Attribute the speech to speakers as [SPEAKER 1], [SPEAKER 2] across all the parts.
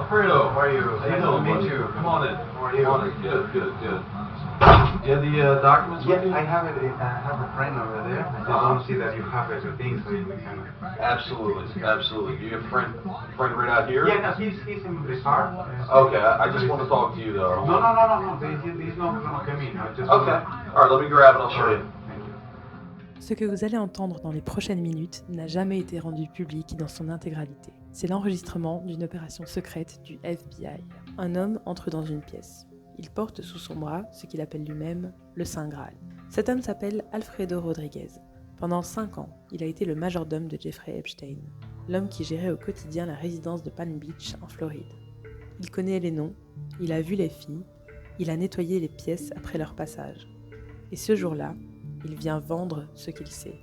[SPEAKER 1] Alfredo, how are you?
[SPEAKER 2] How you doing?
[SPEAKER 1] Me too. Come on in.
[SPEAKER 2] How are you?
[SPEAKER 1] Come on in. Good. Do you have the documents
[SPEAKER 2] Yes,
[SPEAKER 1] with you?
[SPEAKER 2] I have it. I have a friend over there. I just want to see that you have everything so you can.
[SPEAKER 1] Absolutely. Do you have a friend right out here?
[SPEAKER 2] Yeah, no, he's in the car.
[SPEAKER 1] Okay, I just want to talk to you though.
[SPEAKER 2] No. He's not gonna come in. I just.
[SPEAKER 1] Okay. All right, let me grab it. I'll show you.
[SPEAKER 2] Thank you.
[SPEAKER 3] Ce que vous allez entendre dans les prochaines minutes n'a jamais été rendu public dans son intégralité. C'est l'enregistrement d'une opération secrète du FBI. Un homme entre dans une pièce. Il porte sous son bras ce qu'il appelle lui-même le Saint Graal. Cet homme s'appelle Alfredo Rodriguez. Pendant 5 ans, il a été le majordome de Jeffrey Epstein, l'homme qui gérait au quotidien la résidence de Palm Beach en Floride. Il connaît les noms, il a vu les filles, il a nettoyé les pièces après leur passage. Et ce jour-là, il vient vendre ce qu'il sait.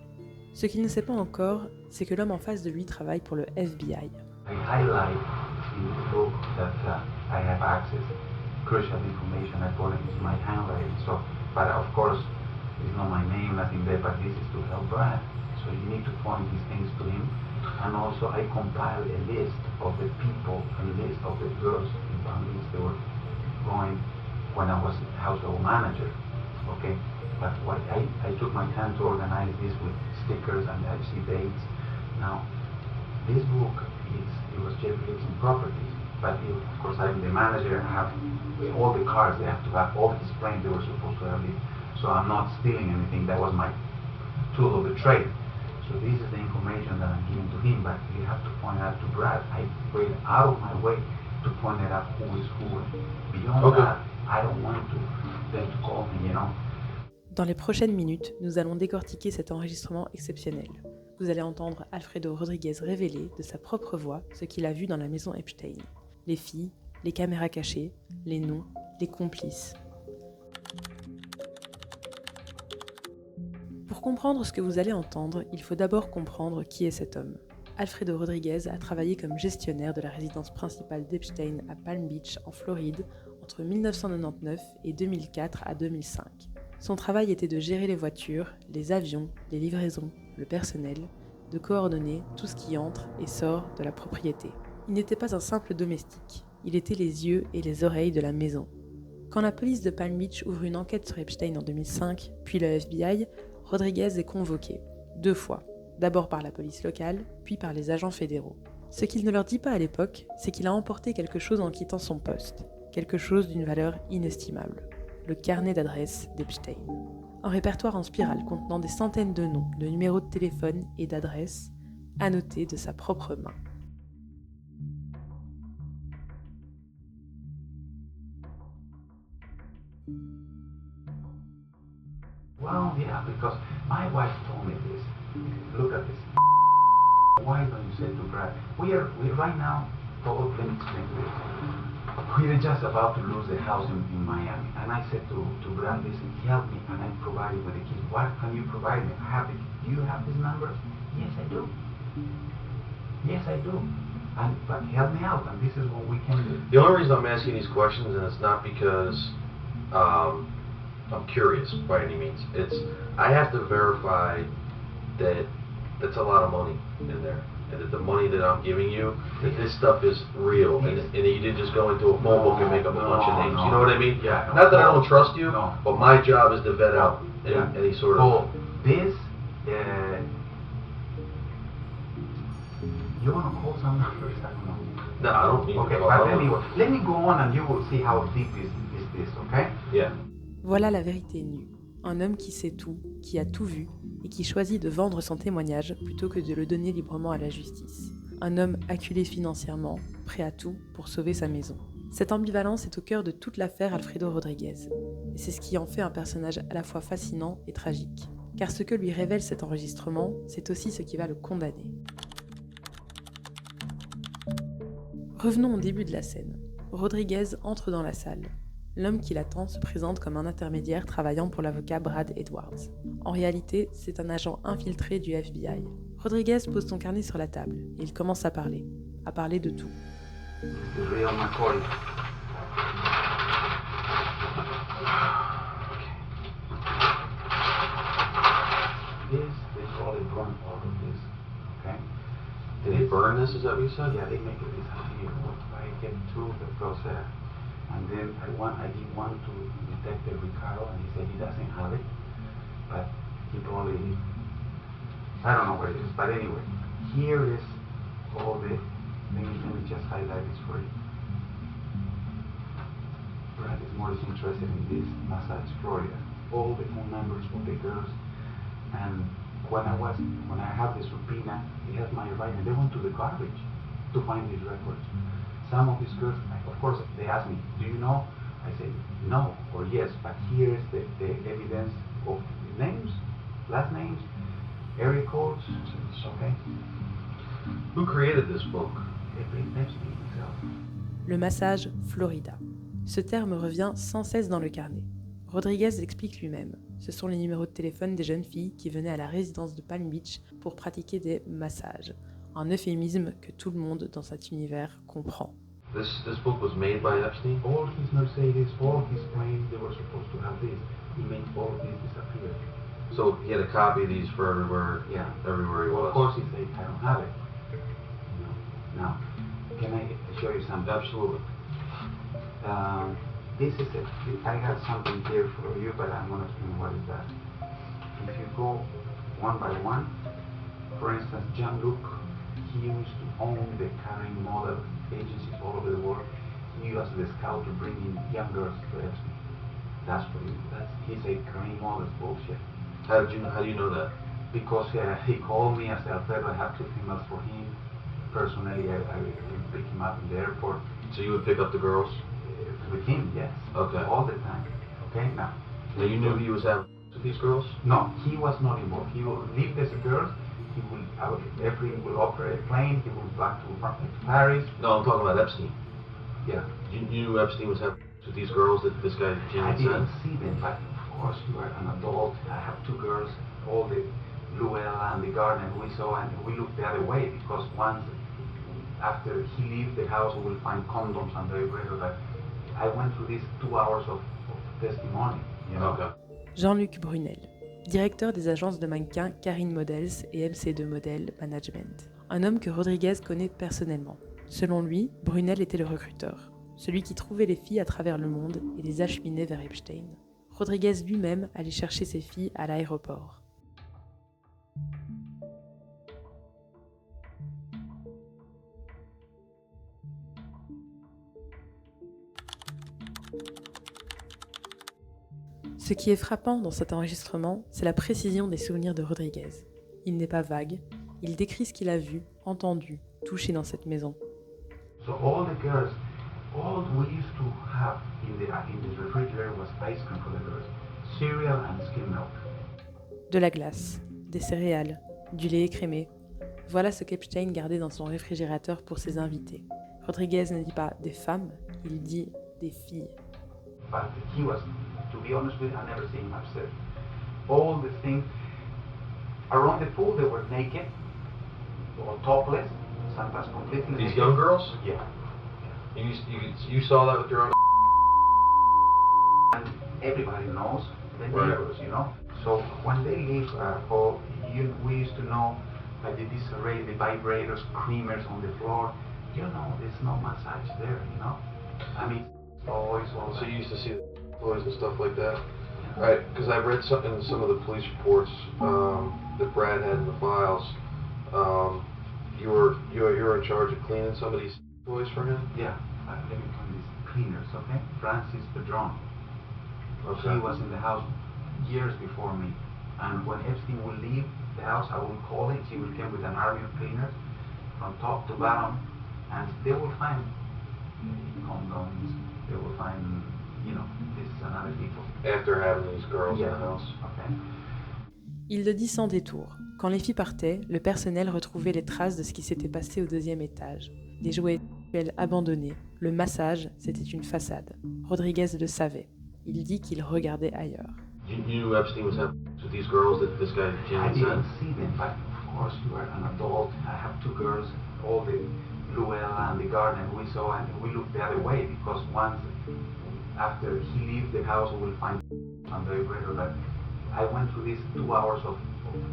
[SPEAKER 3] Ce qu'il ne sait pas encore, c'est que l'homme en face de lui travaille pour le FBI.
[SPEAKER 2] I highlight in the book that I have access, crucial information. I put it into my handwriting. So, but of course, it's not my name, nothing there. But this is to help Brad. So you need to point these things to him. And also, I compile a list of the people, a list of the girls in families that were going when I was household manager. Okay, but what I took my time to organize this with stickers and I see dates. Now, this book it was Jeffrey Epstein Properties, but of course I'm the manager. I have all the cards. They have to have all his planes. They were supposed to have it. So I'm not stealing anything. That was my tool of the trade. So this is the information that I'm giving to him. But you have to point out to Brad. I went out of my way to point it out who is who. Beyond that, I don't want them to call me.
[SPEAKER 3] Dans les prochaines minutes, nous allons décortiquer cet enregistrement exceptionnel. Vous allez entendre Alfredo Rodriguez révéler de sa propre voix ce qu'il a vu dans la maison Epstein. Les filles, les caméras cachées, les noms, les complices. Pour comprendre ce que vous allez entendre, il faut d'abord comprendre qui est cet homme. Alfredo Rodriguez a travaillé comme gestionnaire de la résidence principale d'Epstein à Palm Beach, en Floride, entre 1999 et 2004 à 2005. Son travail était de gérer les voitures, les avions, les livraisons, le personnel, de coordonner tout ce qui entre et sort de la propriété. Il n'était pas un simple domestique, il était les yeux et les oreilles de la maison. Quand la police de Palm Beach ouvre une enquête sur Epstein en 2005, puis le FBI, Rodriguez est convoqué, 2 fois, d'abord par la police locale, puis par les agents fédéraux. Ce qu'il ne leur dit pas à l'époque, c'est qu'il a emporté quelque chose en quittant son poste, quelque chose d'une valeur inestimable. Le carnet d'adresses d'Epstein. Un répertoire en spirale contenant des centaines de noms, de numéros de téléphone et d'adresses, annotés de sa propre main.
[SPEAKER 2] Well, yeah, because my wife told me this. Look at this. Why don't you say to Brad, we're right now, let me explain to you. We're just about to lose the house in Miami. And I said to Brad, listen, help me. And I provided with the keys. What can you provide me? I have it. Do you have this number? Yes, I do. Yes, I do. But help me out, and this is what we can do.
[SPEAKER 1] The only reason I'm asking these questions, and it's not because I'm curious by any means. I have to verify that that's a lot of money in there, and that the money that I'm giving you, that this stuff is real, and that you didn't just go into a phone book and make up a bunch of names. You know what I mean?
[SPEAKER 2] Yeah.
[SPEAKER 1] Not that I don't trust you, but my job is to vet out any sort of.
[SPEAKER 2] So this, you want to call some numbers? I don't know.
[SPEAKER 1] No, I don't need
[SPEAKER 2] Okay,
[SPEAKER 1] to
[SPEAKER 2] but
[SPEAKER 1] call.
[SPEAKER 2] anyway, let me go on, and you will see how deep is this. Okay?
[SPEAKER 1] Yeah.
[SPEAKER 3] Voilà la vérité nue. Un homme qui sait tout, qui a tout vu, et qui choisit de vendre son témoignage plutôt que de le donner librement à la justice. Un homme acculé financièrement, prêt à tout pour sauver sa maison. Cette ambivalence est au cœur de toute l'affaire Alfredo Rodriguez. Et c'est ce qui en fait un personnage à la fois fascinant et tragique. Car ce que lui révèle cet enregistrement, c'est aussi ce qui va le condamner. Revenons au début de la scène. Rodriguez entre dans la salle. L'homme qui l'attend se présente comme un intermédiaire travaillant pour l'avocat Brad Edwards. En réalité, c'est un agent infiltré du FBI. Rodriguez pose son carnet sur la table et il commence à parler de tout.
[SPEAKER 2] This is all the brunt of this, okay? The
[SPEAKER 1] they burn this, is that what you said?
[SPEAKER 2] Yeah, they make it disappear. I get through because, and then I did one to Detective Ricardo, and he said he doesn't have it, but he probably, I don't know where it is, but anyway, here is all the, let me just highlight this for you. Brad is more interested in this Massage, Florida. All the phone numbers of the girls, and when I have the subpoena, they have my right, and they went to the garbage to find these records. Some of these girls, of course, they asked me, do you know? I said, no, or yes, but here's the evidence of names, last names, area codes, okay?
[SPEAKER 1] Who created this book?
[SPEAKER 2] Epstein himself.
[SPEAKER 3] Le massage Florida. Ce terme revient sans cesse dans le carnet. Rodriguez l'explique lui-même. Ce sont les numéros de téléphone des jeunes filles qui venaient à la résidence de Palm Beach pour pratiquer des massages. Un euphémisme que tout le monde dans cet univers comprend.
[SPEAKER 1] This book was made by Epstein?
[SPEAKER 2] All his Mercedes, all his planes, they were supposed to have this. He made all of this disappear.
[SPEAKER 1] So he had a copy of these for everywhere,
[SPEAKER 2] Yeah.
[SPEAKER 1] everywhere he was.
[SPEAKER 2] Of course, he said, I don't have it. Now, can I show you something?
[SPEAKER 1] Absolutely.
[SPEAKER 2] This is it. I got something here for you, but I'm going to explain what is that. If you go one by one, for instance, Jean-Luc, he used to own the carrying model agencies all over the world. He used the scout to bring in young girls to Epstein. That's what he's a carrying model bullshit.
[SPEAKER 1] How do you know that?
[SPEAKER 2] Because he called me, I said, Alfredo, I have 2 females for him. Personally, I would pick him up in the airport.
[SPEAKER 1] So you would pick up the girls?
[SPEAKER 2] With him, yes.
[SPEAKER 1] Okay.
[SPEAKER 2] All the time. Okay, now.
[SPEAKER 1] Now you knew he was having with these girls?
[SPEAKER 2] No, he was not involved. He will leave these girls. He will, every will operate a plane. He will back to Paris.
[SPEAKER 1] No, I'm talking about Epstein.
[SPEAKER 2] Yeah.
[SPEAKER 1] You knew Epstein was having with these girls that this guy
[SPEAKER 2] I
[SPEAKER 1] James
[SPEAKER 2] didn't
[SPEAKER 1] said?
[SPEAKER 2] see them, but of course you are an adult. I have 2 girls, all the Luella and the Gardner we saw, and we looked the other way because once after he leaves the house, we will find condoms and the vibrator. But I went through these 2 hours of testimony, you know.
[SPEAKER 1] Okay.
[SPEAKER 3] Jean-Luc Brunel, directeur des agences de mannequins Karine Models et MC2 Model Management. Un homme que Rodriguez connaît personnellement. Selon lui, Brunel était le recruteur, celui qui trouvait les filles à travers le monde et les acheminait vers Epstein. Rodriguez lui-même allait chercher ses filles à l'aéroport. Ce qui est frappant dans cet enregistrement, c'est la précision des souvenirs de Rodriguez. Il n'est pas vague, il décrit ce qu'il a vu, entendu, touché dans cette maison.
[SPEAKER 2] So all the girls, all we used to have in this refrigerator was ice cream for the girls, cereal and skim milk.
[SPEAKER 3] De la glace, des céréales, du lait écrémé. Voilà ce qu'Epstein gardait dans son réfrigérateur pour ses invités. Rodriguez ne dit pas des femmes, il dit des filles.
[SPEAKER 2] But he was, to be honest with you, I never seen him upset. All the things around the pool, they were naked or topless, sometimes completely
[SPEAKER 1] These
[SPEAKER 2] naked.
[SPEAKER 1] young girls?
[SPEAKER 2] Yeah.
[SPEAKER 1] You saw that with your own?
[SPEAKER 2] And everybody knows the
[SPEAKER 1] Right.
[SPEAKER 2] neighbors, you know. So when they leave, we used to know like the disarray, the vibrators, creamers on the floor. You know, there's no massage there, you know. I mean, always all
[SPEAKER 1] So
[SPEAKER 2] that.
[SPEAKER 1] you used to see toys and stuff like that? Right, because I read something in some of the police reports that Brad had in the files. You were in charge of cleaning some of these toys for him?
[SPEAKER 2] Yeah, let me call these cleaners, okay? Francis Pedron.
[SPEAKER 1] Okay.
[SPEAKER 2] He was in the house years before me. And when Epstein will leave the house, I will call him. He will come with an army of cleaners from top to bottom. And they will find condoms. They will find, you know, this and other people.
[SPEAKER 1] After having these girls in the house?
[SPEAKER 2] Okay.
[SPEAKER 3] Il le dit sans détour. Quand les filles partaient, le personnel retrouvait les traces de ce qui s'était passé au 2e étage. Des jouets sexuels abandonnés. Le massage, c'était une façade. Rodriguez le savait. Il dit qu'il regardait ailleurs.
[SPEAKER 1] You knew Epstein was having with these girls that this guy
[SPEAKER 2] I
[SPEAKER 1] James said?
[SPEAKER 2] didn't see them, but of course you are an adult. I have 2 girls, all the Luella and the Gardner we saw, and we looked the other way because once after he leaves the house, we will find and the vibrator. But I went through these 2 hours of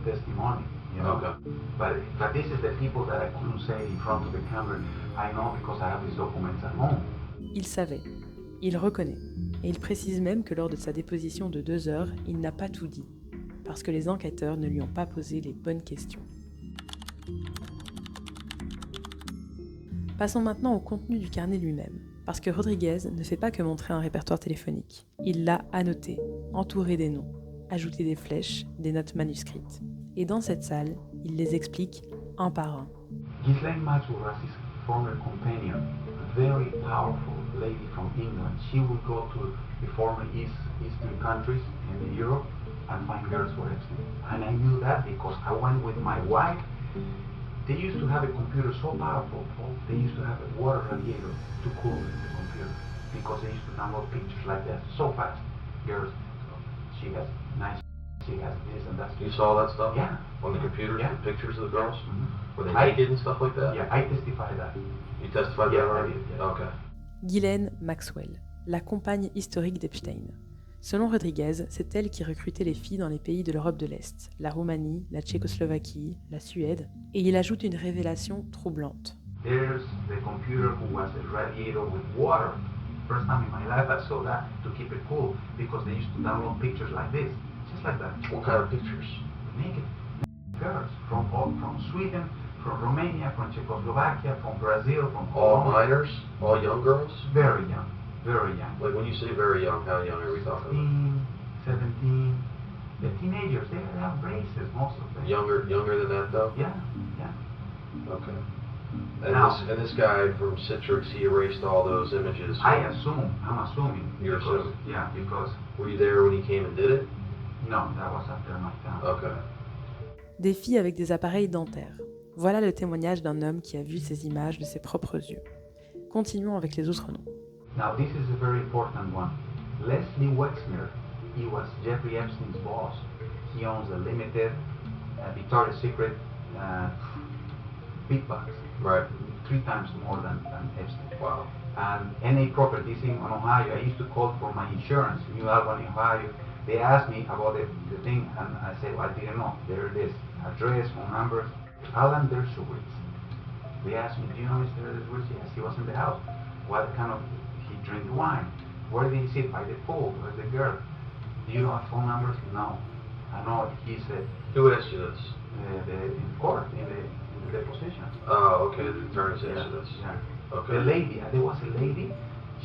[SPEAKER 2] testimony, you know.
[SPEAKER 1] Okay.
[SPEAKER 2] But this is the people that I couldn't say in front of the camera. I know because I have these documents at home.
[SPEAKER 3] Il savait, il reconnaît, et il précise même que lors de sa déposition de 2 heures, il n'a pas tout dit, parce que les enquêteurs ne lui ont pas posé les bonnes questions. Passons maintenant au contenu du carnet lui-même, parce que Rodriguez ne fait pas que montrer un répertoire téléphonique. Il l'a annoté, entouré des noms, ajouté des flèches, des notes manuscrites. Et dans cette salle, il les explique un par un.
[SPEAKER 2] Ghislaine Maxwell was his former companion, a very powerful lady from England. She would go to the former Eastern countries in Europe and find girls for Epstein. And I knew that because I went with my wife. They used to have a computer so powerful, they used to have a water radiator to cool the computer because they used to download pictures like that so fast. Girls, she has nice, she has this and that.
[SPEAKER 1] You saw that stuff?
[SPEAKER 2] Yeah.
[SPEAKER 1] On the computer,
[SPEAKER 2] Yeah.
[SPEAKER 1] the pictures of the girls?
[SPEAKER 2] Mhm.
[SPEAKER 1] Were they naked and stuff like that?
[SPEAKER 2] Yeah, I testify that.
[SPEAKER 1] You testified
[SPEAKER 2] Yeah,
[SPEAKER 1] that
[SPEAKER 2] I
[SPEAKER 1] already?
[SPEAKER 2] did, yeah.
[SPEAKER 1] Okay.
[SPEAKER 3] Ghislaine Maxwell, la compagne historique d'Epstein. Selon Rodriguez, c'est elle qui recrutait les filles dans les pays de l'Europe de l'Est, la Roumanie, la Tchécoslovaquie, la Suède, et il ajoute une révélation troublante.
[SPEAKER 2] There's the computer who was a radiator with water. First time in my life I saw that to keep it cool because they used to download pictures like this, just like that.
[SPEAKER 1] What kind of pictures?
[SPEAKER 2] Naked girls from Sweden, from Romania, from Czechoslovakia, from Brazil, from
[SPEAKER 1] All
[SPEAKER 2] Colombia.
[SPEAKER 1] minors? All young girls?
[SPEAKER 2] Very young, very young.
[SPEAKER 1] Like when you say very young, how young are we talking about?
[SPEAKER 2] 16, 17. The teenagers, they have braces, most of them.
[SPEAKER 1] Younger than that though?
[SPEAKER 2] Yeah, yeah.
[SPEAKER 1] Okay. And
[SPEAKER 2] Now-
[SPEAKER 1] this guy from Citrix, he erased all those images.
[SPEAKER 2] I'm assuming.
[SPEAKER 1] You're
[SPEAKER 2] because,
[SPEAKER 1] assuming?
[SPEAKER 2] Yeah, because,
[SPEAKER 1] Were you there when he came and did it?
[SPEAKER 2] no, that was after my time.
[SPEAKER 1] Okay.
[SPEAKER 3] Des filles avec des appareils dentaires. Voilà le témoignage d'un homme qui a vu ces images de ses propres yeux. Continuons avec les autres noms.
[SPEAKER 2] Now this is a very important one. Leslie Wexner, he was Jeffrey Epstein's boss. He owns a limited Victoria's Secret big box,
[SPEAKER 1] Right.
[SPEAKER 2] 3 times more than Epstein.
[SPEAKER 1] Wow.
[SPEAKER 2] And NA Properties in Ohio, I used to call for my insurance, New Albany, Ohio. They asked me about the thing, and I said, well, I didn't know. There it is, address, phone numbers. Alan Dershowitz. They asked me, do you know Mr. Dershowitz? Yes, he was in the house. What kind of, he drink wine. Where did he sit? By the pool. Where's the girl? Do you know our phone numbers? No. I know, he said,
[SPEAKER 1] Who asked you this?
[SPEAKER 2] in court, in the deposition.
[SPEAKER 1] Oh, okay. The attorney said
[SPEAKER 2] Yeah,
[SPEAKER 1] this.
[SPEAKER 2] yeah.
[SPEAKER 1] Okay.
[SPEAKER 2] The lady, there was a lady,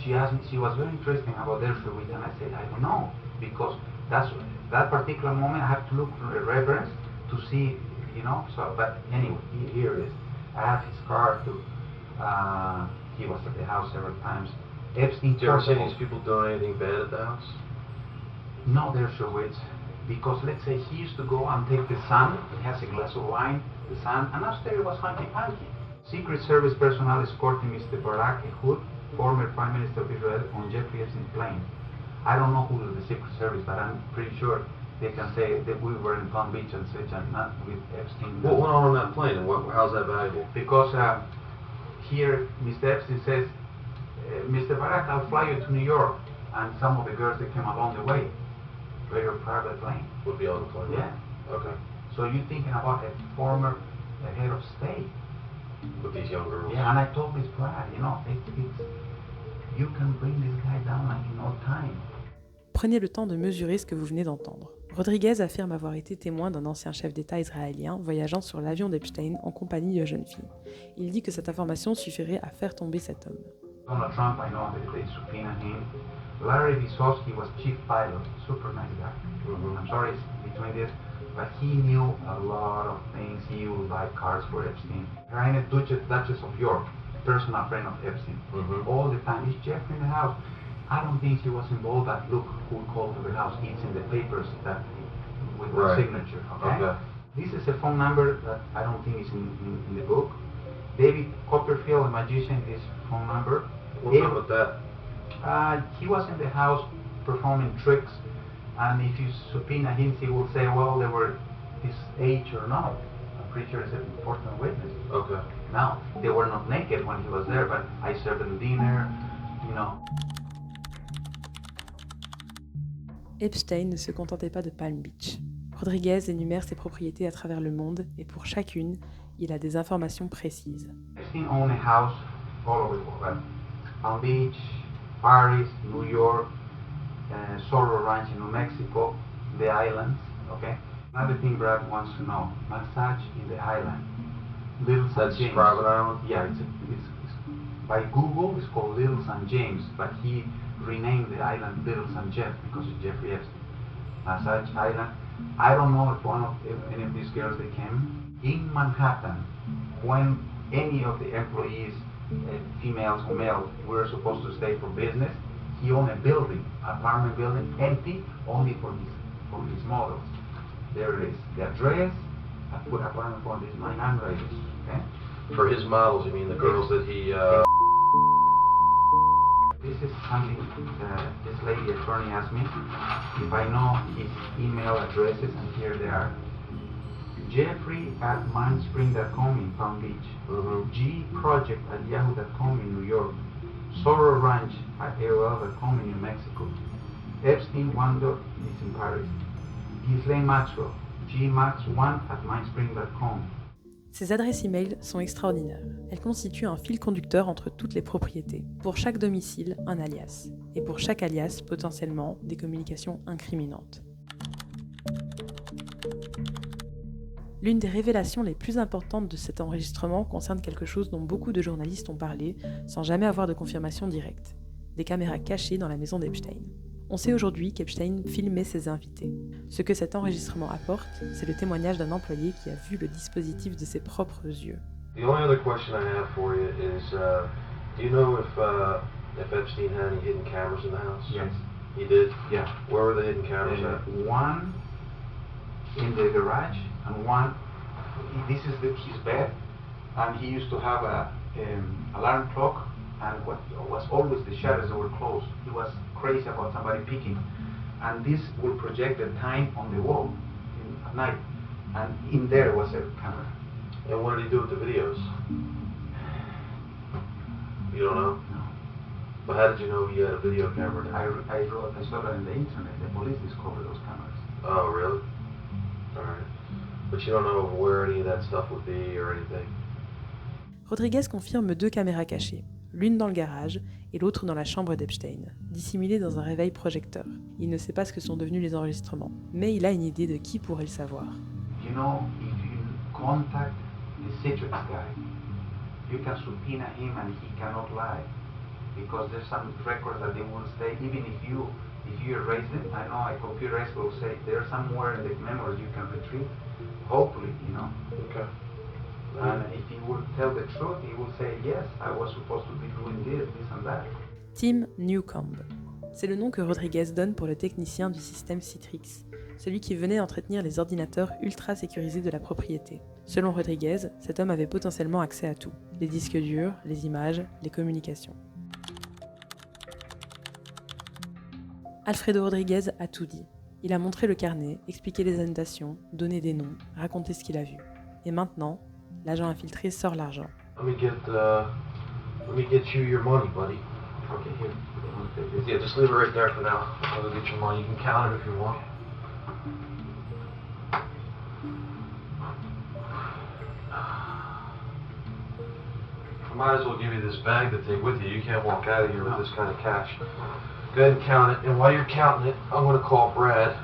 [SPEAKER 2] she asked me, she was very interesting about Dershowitz, and I said, I don't know, because that particular moment I have to look for a reference to see, you know, so, but anyway, here it is. I have his card too. He was at the house several times. Epstein,
[SPEAKER 1] Did you ever see
[SPEAKER 2] portable.
[SPEAKER 1] these people doing anything bad at the house?
[SPEAKER 2] No, Dershowitz, because let's say he used to go and take the son, he has a glass of wine, the son, and upstairs was hanky-panky. Secret Service personnel escorting Mr. Barak Ehud, former Prime Minister of Israel, on Jeffrey Epstein's plane. I don't know who is the Secret Service, but I'm pretty sure they can say that we were in Palm Beach and such, and not with Epstein.
[SPEAKER 1] What went on that plane, and how's that valuable?
[SPEAKER 2] Because here Mr. Epstein says, Mr. Barak, I'll fly you to New York, and some of the girls that came along the way, very private plane.
[SPEAKER 1] Would be on the plane.
[SPEAKER 2] Yeah.
[SPEAKER 1] Okay.
[SPEAKER 2] So you're thinking about a former head of state.
[SPEAKER 1] With these young girls.
[SPEAKER 2] Yeah, and I told this Brad, you know, it's you can bring this guy down like in no time.
[SPEAKER 3] Prenez le temps de mesurer ce que vous venez d'entendre. Rodriguez affirme avoir été témoin d'un ancien chef d'État israélien voyageant sur l'avion d'Epstein en compagnie de jeunes filles. Il dit que cette information suffirait à faire tomber cet homme.
[SPEAKER 2] Donald Trump, I know that they subpoenaed him. Larry Vysotsky was chief pilot, super nice guy.
[SPEAKER 1] Mhm.
[SPEAKER 2] I'm sorry it's between this, but he knew a lot of things. He would buy cars for Epstein. Rainer Duchess of York, personal friend of Epstein.
[SPEAKER 1] Mhm.
[SPEAKER 2] All the time, is Jeffrey in the house? I don't think he was involved, but look who called to the house. It's in the papers that with the
[SPEAKER 1] Right.
[SPEAKER 2] signature, okay?
[SPEAKER 1] Okay.
[SPEAKER 2] This is a phone number that I don't think is in the book. David Copperfield, a magician, his phone number.
[SPEAKER 1] What's up with that?
[SPEAKER 2] He was in the house performing tricks, and if you subpoena him, he will say, well, they were his age or not. I'm pretty sure it's an important witness.
[SPEAKER 1] Okay.
[SPEAKER 2] Now, they were not naked when he was there, but I served them dinner, you know.
[SPEAKER 3] Epstein ne se contentait pas de Palm Beach. Rodriguez énumère ses propriétés à travers le monde et pour chacune, il a des informations précises.
[SPEAKER 2] Epstein owned a house all over the world. Palm Beach, Paris, New York, Sorro Ranch in New Mexico, the islands, okay? Another thing Brad wants to know, massage in the island. Little St.
[SPEAKER 1] That's
[SPEAKER 2] James.
[SPEAKER 1] Private Island?
[SPEAKER 2] Yeah, it's by Google, it's called Little St. James, but he renamed the island Little St. Jeff because of Jeffrey Epstein. Massage Island. I don't know if any of these girls they came in Manhattan when any of the employees, females or males, were supposed to stay for business. He owned a building, apartment building, empty, only for his models. There it is. The address, I put apartment for these my handwritings, okay?
[SPEAKER 1] For his models, you mean the girls that he,
[SPEAKER 2] This is something this lady attorney asked me if I know his email addresses, and here they are. Jeffrey@mindspring.com in Palm Beach, gproject@yahoo.com in New York, Sorro Ranch @AOL.com in New Mexico, Epstein Wando is in Paris, Ghislaine Maxwell, gmax1@mindspring.com.
[SPEAKER 3] Ces adresses e-mail sont extraordinaires. Elles constituent un fil conducteur entre toutes les propriétés. Pour chaque domicile, un alias. Et pour chaque alias, potentiellement, des communications incriminantes. L'une des révélations les plus importantes de cet enregistrement concerne quelque chose dont beaucoup de journalistes ont parlé sans jamais avoir de confirmation directe. Des caméras cachées dans la maison d'Epstein. On sait aujourd'hui qu'Epstein filmait ses invités. Ce que cet enregistrement apporte, c'est le témoignage d'un employé qui a vu le dispositif de ses propres yeux.
[SPEAKER 1] The only other question I have for you is, do you know if Epstein had any hidden cameras in the house?
[SPEAKER 2] Yes.
[SPEAKER 1] He did?
[SPEAKER 2] Yeah.
[SPEAKER 1] Where were the hidden cameras at?
[SPEAKER 2] One in the garage and one, this is his bed, and he used to have a alarm clock, and what was always the shutters that were closed. He was crazy about somebody peeking, and this would project the time on the wall at night, and in there was a camera.
[SPEAKER 1] And what did he do with the videos? You don't know?
[SPEAKER 2] No.
[SPEAKER 1] But how did you know he had a video camera there?
[SPEAKER 2] I saw that on the internet. The police discovered those cameras.
[SPEAKER 1] Oh, really? Alright. But you don't know where any of that stuff would be or anything?
[SPEAKER 3] Rodriguez confirme 2 caméras cachées, l'une dans le garage et l'autre dans la chambre d'Epstein, dissimulée dans un réveil projecteur. Il ne sait pas ce que sont devenus les enregistrements, mais il a une idée de qui pourrait le savoir.
[SPEAKER 2] You know, if you contact the Citrix guy, you can subpoena him and he cannot lie. Because there's some records that they will stay, even if you erase them. I know a computer expert will say they're somewhere in the memories you can retrieve. Hopefully, you know.
[SPEAKER 1] Okay.
[SPEAKER 2] And if he would tell the truth, he will say, yes, I was supposed to be doing this and that.
[SPEAKER 3] Tim Newcomb. C'est le nom que Rodriguez donne pour le technicien du système Citrix, celui qui venait entretenir les ordinateurs ultra sécurisés de la propriété. Selon Rodriguez, cet homme avait potentiellement accès à tout, les disques durs, les images, les communications. Alfredo Rodriguez a tout dit. Il a montré le carnet, expliqué les annotations, donné des noms, raconté ce qu'il a vu. Et maintenant, l'agent infiltré sort l'argent.
[SPEAKER 1] Let me get you your money, buddy.
[SPEAKER 2] Okay, here. You want to take this?
[SPEAKER 1] Yeah, just leave it right there for now. I'll go get your money. You can count it if you want. I might as well give you this bag to take with you. You can't walk out of here with this kind of cash. Go ahead and count it. And while you're counting it, I'm going to call Brad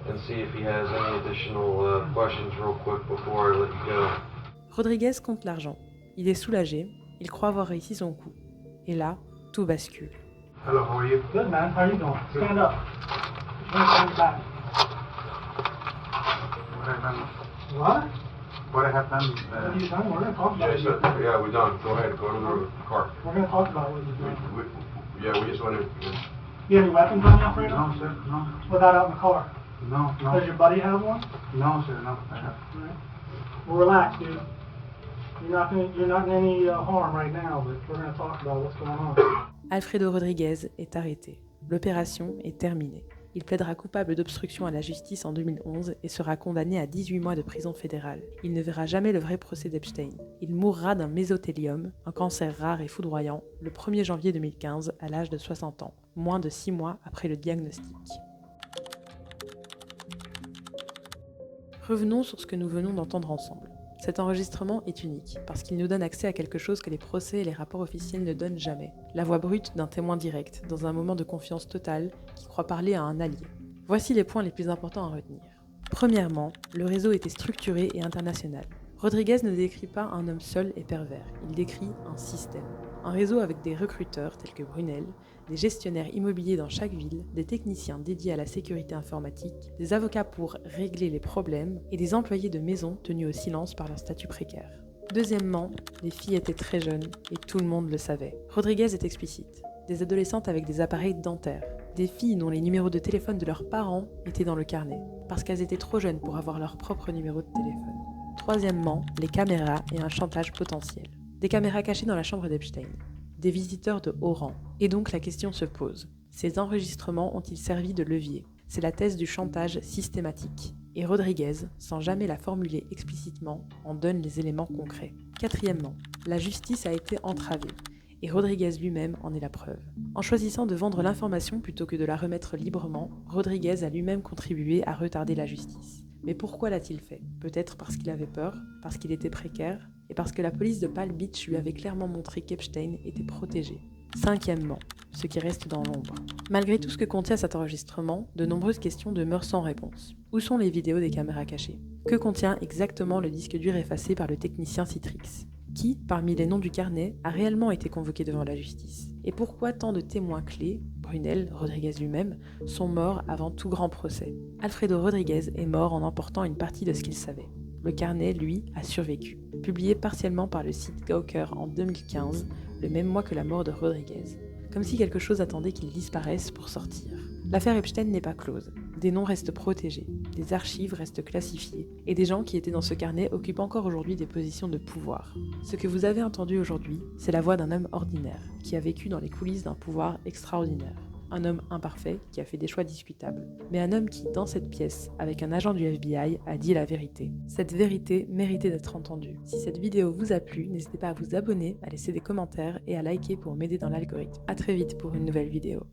[SPEAKER 1] and see if he has any additional questions real quick before I let you go.
[SPEAKER 3] Rodriguez compte l'argent. Il est soulagé. Il croit avoir réussi son coup. Et là, tout bascule.
[SPEAKER 2] Hello, how are you?
[SPEAKER 4] Good, man. How are you doing? Stand up. Stand back.
[SPEAKER 2] What I done?
[SPEAKER 4] What?
[SPEAKER 2] What I have done?
[SPEAKER 4] What are you done? We're going to talk about
[SPEAKER 1] Yeah,
[SPEAKER 4] it.
[SPEAKER 1] yeah, we're done. Go ahead. Go to the car.
[SPEAKER 4] We're going to talk about what you're doing.
[SPEAKER 1] Yeah, we just want to...
[SPEAKER 4] You have any weapons on you, Alfredo?
[SPEAKER 2] No, sir. No.
[SPEAKER 4] What about out in the car?
[SPEAKER 2] No, no.
[SPEAKER 4] Does your buddy have one?
[SPEAKER 2] No, sir. No. I have.
[SPEAKER 4] All right. Well, relax, dude. You're not in any harm right now, but we're going to talk about what's going on.
[SPEAKER 3] Alfredo Rodriguez est arrêté. L'opération est terminée. Il plaidera coupable d'obstruction à la justice en 2011 et sera condamné à 18 mois de prison fédérale. Il ne verra jamais le vrai procès d'Epstein. Il mourra d'un mésothéliome, un cancer rare et foudroyant, le 1er janvier 2015 à l'âge de 60 ans, moins de 6 mois après le diagnostic. Revenons sur ce que nous venons d'entendre ensemble. Cet enregistrement est unique, parce qu'il nous donne accès à quelque chose que les procès et les rapports officiels ne donnent jamais. La voix brute d'un témoin direct, dans un moment de confiance totale, qui croit parler à un allié. Voici les points les plus importants à retenir. Premièrement, le réseau était structuré et international. Rodriguez ne décrit pas un homme seul et pervers, il décrit un système. Un réseau avec des recruteurs tels que Brunel, des gestionnaires immobiliers dans chaque ville, des techniciens dédiés à la sécurité informatique, des avocats pour régler les problèmes et des employés de maison tenus au silence par leur statut précaire. Deuxièmement, les filles étaient très jeunes et tout le monde le savait. Rodriguez est explicite. Des adolescentes avec des appareils dentaires, des filles dont les numéros de téléphone de leurs parents étaient dans le carnet, parce qu'elles étaient trop jeunes pour avoir leur propre numéro de téléphone. Troisièmement, les caméras et un chantage potentiel. Des caméras cachées dans la chambre d'Epstein. Des visiteurs de haut rang. Et donc la question se pose. Ces enregistrements ont-ils servi de levier? C'est la thèse du chantage systématique. Et Rodriguez, sans jamais la formuler explicitement, en donne les éléments concrets. Quatrièmement, la justice a été entravée. Et Rodriguez lui-même en est la preuve. En choisissant de vendre l'information plutôt que de la remettre librement, Rodriguez a lui-même contribué à retarder la justice. Mais pourquoi l'a-t-il fait? Peut-être parce qu'il avait peur, parce qu'il était précaire, et parce que la police de Palm Beach lui avait clairement montré qu'Epstein était protégé. Cinquièmement, ce qui reste dans l'ombre. Malgré tout ce que contient cet enregistrement, de nombreuses questions demeurent sans réponse. Où sont les vidéos des caméras cachées? Que contient exactement le disque dur effacé par le technicien Citrix? Qui, parmi les noms du carnet, a réellement été convoqué devant la justice? Et pourquoi tant de témoins clés, Brunel, Rodriguez lui-même, sont morts avant tout grand procès? Alfredo Rodriguez est mort en emportant une partie de ce qu'il savait. Le carnet, lui, a survécu. Publié partiellement par le site Gawker en 2015, le même mois que la mort de Rodriguez. Comme si quelque chose attendait qu'il disparaisse pour sortir. L'affaire Epstein n'est pas close. Des noms restent protégés, des archives restent classifiées, et des gens qui étaient dans ce carnet occupent encore aujourd'hui des positions de pouvoir. Ce que vous avez entendu aujourd'hui, c'est la voix d'un homme ordinaire, qui a vécu dans les coulisses d'un pouvoir extraordinaire. Un homme imparfait qui a fait des choix discutables, mais un homme qui, dans cette pièce, avec un agent du FBI, a dit la vérité. Cette vérité méritait d'être entendue. Si cette vidéo vous a plu, n'hésitez pas à vous abonner, à laisser des commentaires et à liker pour m'aider dans l'algorithme. A très vite pour une nouvelle vidéo.